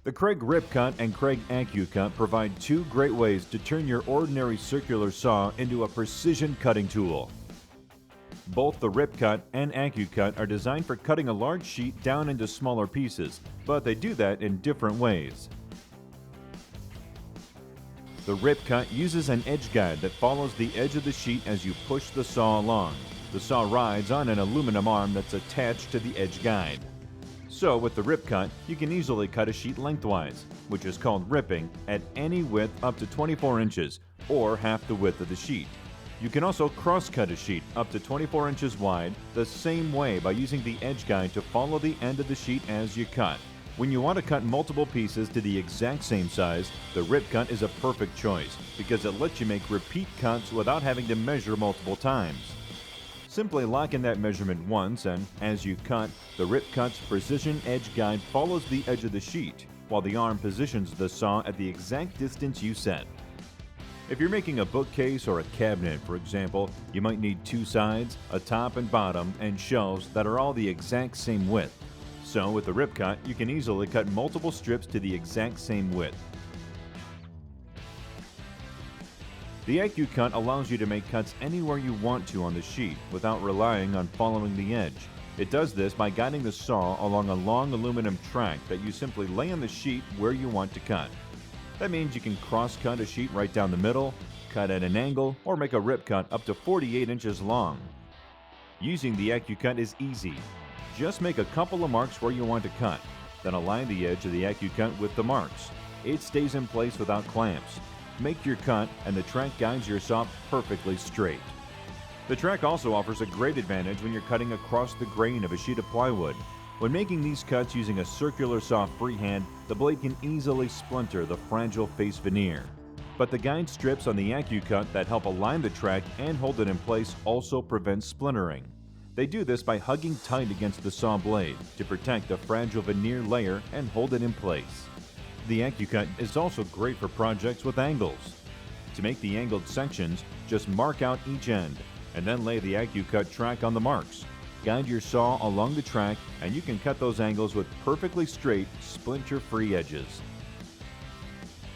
The Kreg Rip-Cut and Kreg Accu-Cut provide two great ways to turn your ordinary circular saw into a precision cutting tool. Both the Rip-Cut and Accu-Cut are designed for cutting a large sheet down into smaller pieces, but they do that in different ways. The Rip-Cut uses an edge guide that follows the edge of the sheet as you push the saw along. The saw rides on an aluminum arm that's attached to the edge guide. So with the Rip-Cut, you can easily cut a sheet lengthwise, which is called ripping, at any width up to 24 inches, or half the width of the sheet. You can also cross-cut a sheet up to 24 inches wide the same way by using the edge guide to follow the end of the sheet as you cut. When you want to cut multiple pieces to the exact same size, the Rip-Cut is a perfect choice because it lets you make repeat cuts without having to measure multiple times. Simply lock in that measurement once, and as you cut, the Rip-Cut's precision edge guide follows the edge of the sheet, while the arm positions the saw at the exact distance you set. If you're making a bookcase or a cabinet, for example, you might need two sides, a top and bottom, and shelves that are all the exact same width. So with the Rip-Cut, you can easily cut multiple strips to the exact same width. The Accu-Cut allows you to make cuts anywhere you want to on the sheet without relying on following the edge. It does this by guiding the saw along a long aluminum track that you simply lay on the sheet where you want to cut. That means you can cross-cut a sheet right down the middle, cut at an angle, or make a Rip-Cut up to 48 inches long. Using the Accu-Cut is easy. Just make a couple of marks where you want to cut, then align the edge of the Accu-Cut with the marks. It stays in place without clamps. Make your cut, and the track guides your saw perfectly straight. The track also offers a great advantage when you're cutting across the grain of a sheet of plywood. When making these cuts using a circular saw freehand, the blade can easily splinter the fragile face veneer. But the guide strips on the Accu-Cut that help align the track and hold it in place also prevent splintering. They do this by hugging tight against the saw blade to protect the fragile veneer layer and hold it in place. The Accu-Cut is also great for projects with angles. To make the angled sections, just mark out each end, and then lay the Accu-Cut track on the marks. Guide your saw along the track, and you can cut those angles with perfectly straight, splinter-free edges.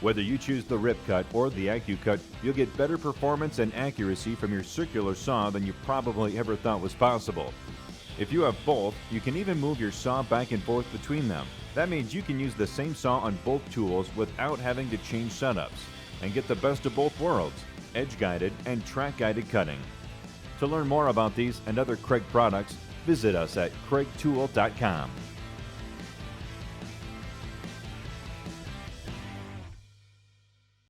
Whether you choose the Rip-Cut or the Accu-Cut, you'll get better performance and accuracy from your circular saw than you probably ever thought was possible. If you have both, you can even move your saw back and forth between them. That means you can use the same saw on both tools without having to change setups, and get the best of both worlds, edge-guided and track-guided cutting. To learn more about these and other Kreg products, visit us at KregTool.com.